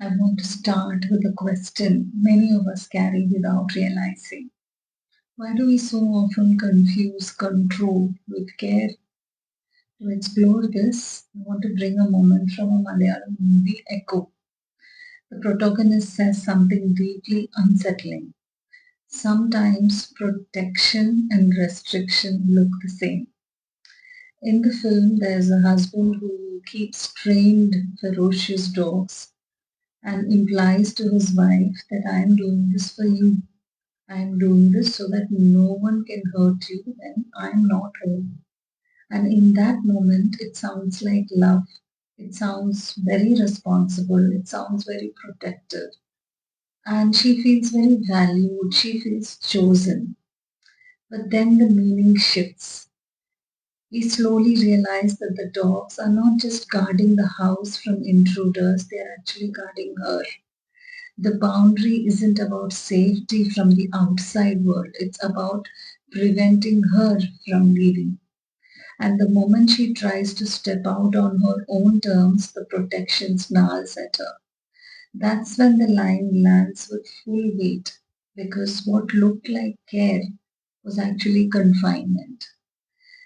I want to start with a question many of us carry without realizing. Why do we so often confuse control with care? To explore this, I want to bring a moment from a Malayalam movie, Echo. The protagonist says something deeply unsettling. Sometimes protection and restriction look the same. In the film, there's a husband who keeps trained ferocious dogs and implies to his wife that I am doing this for you. I am doing this so that no one can hurt you when I'm not home. And in that moment, it sounds like love. It sounds very responsible. It sounds very protective. And she feels very valued. She feels chosen. But then the meaning shifts. We slowly realize that the dogs are not just guarding the house from intruders, they are actually guarding her. The boundary isn't about safety from the outside world, it's about preventing her from leaving. And the moment she tries to step out on her own terms, the protection snarls at her. That's when the line lands with full weight, because what looked like care was actually confinement.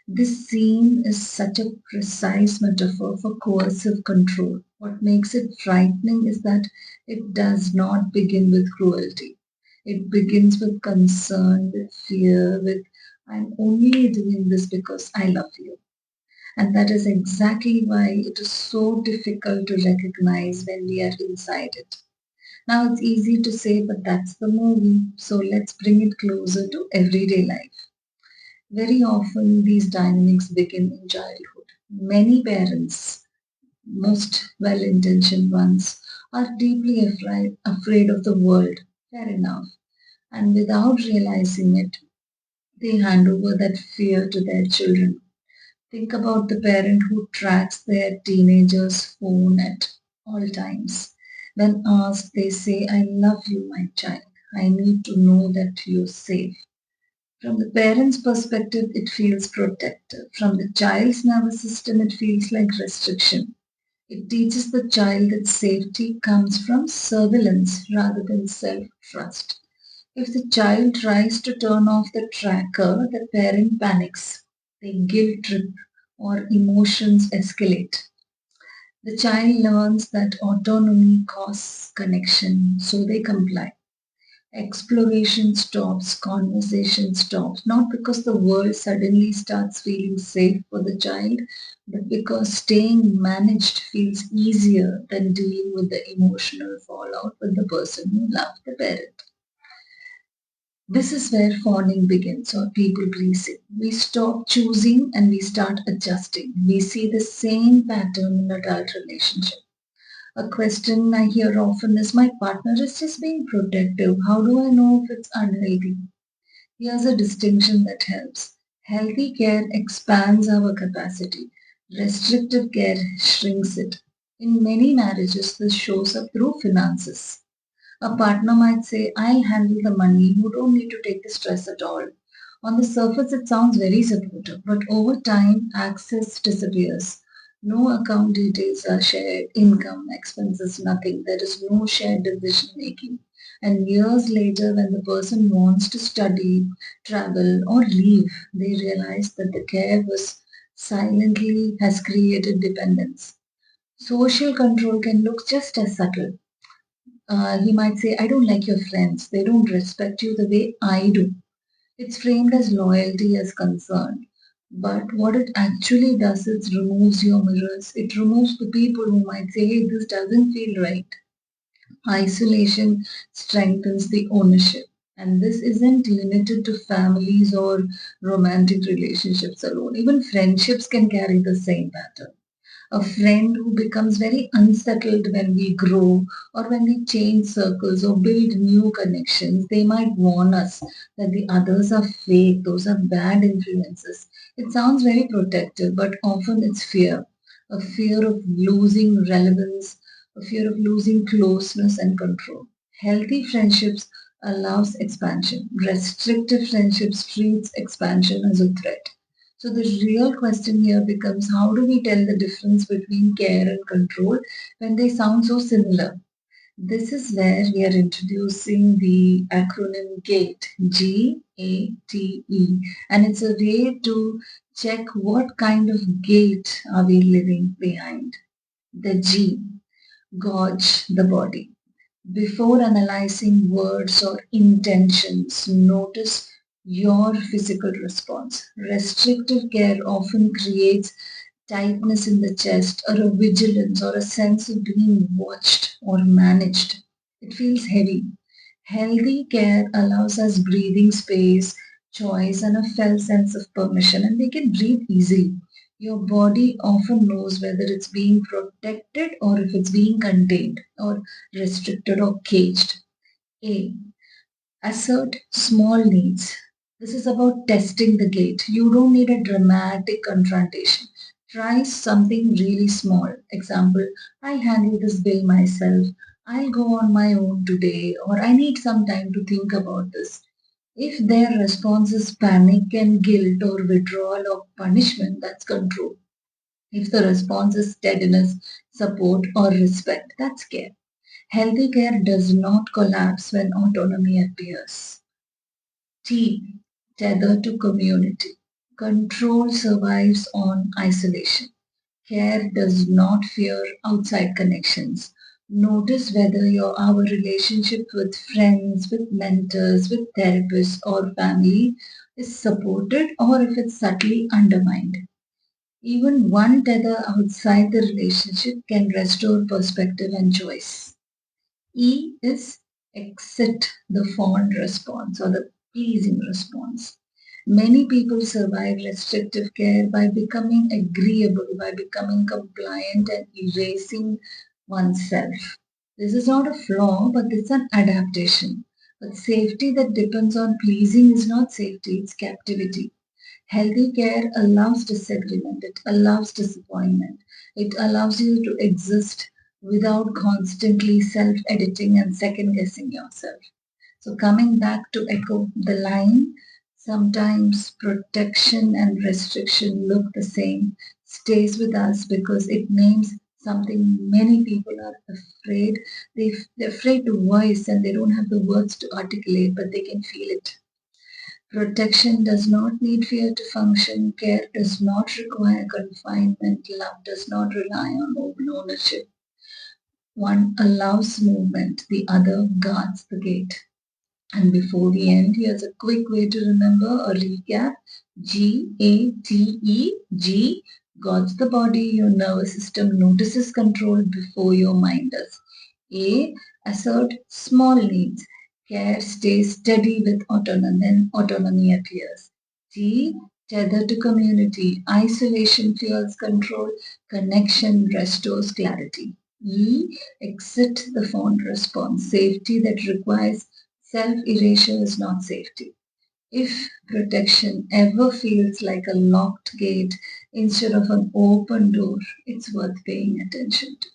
This scene is such a precise metaphor for coercive control. What makes it frightening is that it does not begin with cruelty. It begins with concern, with fear, with I'm only doing this because I love you. And that is exactly why it is so difficult to recognize when we are inside it. Now it's easy to say, but that's the movie, so let's bring it closer to everyday life. Very often these dynamics begin in childhood. Many parents, most well-intentioned ones, are deeply afraid of the world. Fair enough. And without realizing it, they hand over that fear to their children. Think about the parent who tracks their teenager's phone at all times. When asked, they say, I love you, my child. I need to know that you're safe. From the parent's perspective, it feels protective. From the child's nervous system, it feels like restriction. It teaches the child that safety comes from surveillance rather than self-trust. If the child tries to turn off the tracker, the parent panics. They guilt trip or emotions escalate. The child learns that autonomy costs connection, so they comply. Exploration stops, conversation stops, not because the world suddenly starts feeling safe for the child, but because staying managed feels easier than dealing with the emotional fallout with the person who loved the parent. This is where fawning begins, or people pleasing. We stop choosing and we start adjusting. We see the same pattern in adult relationships. A question I hear often is, my partner is just being protective. How do I know if it's unhealthy? Here's a distinction that helps. Healthy care expands our capacity. Restrictive care shrinks it. In many marriages, this shows up through finances. A partner might say, I'll handle the money, you don't need to take the stress at all. On the surface, it sounds very supportive, but over time, access disappears. No account details are shared, income, expenses, nothing. There is no shared decision making. And years later, when the person wants to study, travel, or leave, they realize that the care was silently has created dependence. Social control can look just as subtle. He might say, I don't like your friends. They don't respect you the way I do. It's framed as loyalty, as concern. But what it actually does is removes your mirrors. It removes the people who might say, hey, this doesn't feel right. Isolation strengthens the ownership. And this isn't limited to families or romantic relationships alone. Even friendships can carry the same pattern. A friend who becomes very unsettled when we grow or when we change circles or build new connections, they might warn us that the others are fake, those are bad influences. It sounds very protective, but often it's fear. A fear of losing relevance, a fear of losing closeness and control. Healthy friendships allows expansion. Restrictive friendships treats expansion as a threat. So the real question here becomes, how do we tell the difference between care and control when they sound so similar? This is where we are introducing the acronym GATE, G-A-T-E, and it's a way to check what kind of gate are we living behind. The G, gauge the body. Before analyzing words or intentions, notice your physical response. Restrictive care often creates tightness in the chest or a vigilance or a sense of being watched or managed. It feels heavy. Healthy care allows us breathing space, choice, and a felt sense of permission, and we can breathe easily. Your body often knows whether it's being protected or if it's being contained or restricted or caged. A. Assert small needs. This is about testing the gate. You don't need a dramatic confrontation. Try something really small. Example, I'll handle this bill myself. I'll go on my own today, or I need some time to think about this. If their response is panic and guilt or withdrawal or punishment, that's control. If the response is steadiness, support, or respect, that's care. Healthy care does not collapse when autonomy appears. T. Tether to community. Control survives on isolation. Care does not fear outside connections. Notice whether our relationship with friends, with mentors, with therapists or family is supported or if it's subtly undermined. Even one tether outside the relationship can restore perspective and choice. E is exit the fawn response or the pleasing response. Many people survive restrictive care by becoming agreeable, by becoming compliant and erasing oneself. This is not a flaw, but it's an adaptation. But safety that depends on pleasing is not safety, it's captivity. Healthy care allows disagreement, it allows disappointment, it allows you to exist without constantly self-editing and second-guessing yourself. So coming back to echo the line, sometimes protection and restriction look the same, stays with us because it names something many people are afraid. They're afraid to voice and they don't have the words to articulate, but they can feel it. Protection does not need fear to function. Care does not require confinement. Love does not rely on open ownership. One allows movement, the other guards the gate. And before we end, here's a quick way to remember a recap. G-A-T-E, G, guards the body. Your nervous system notices control before your mind does. A, assert small needs. Care stays steady with autonomy, then autonomy appears. T, tether to community. Isolation fuels control. Connection restores clarity. E, exit the fawn response. Safety that requires self-erasure is not safety. If protection ever feels like a locked gate instead of an open door, it's worth paying attention to.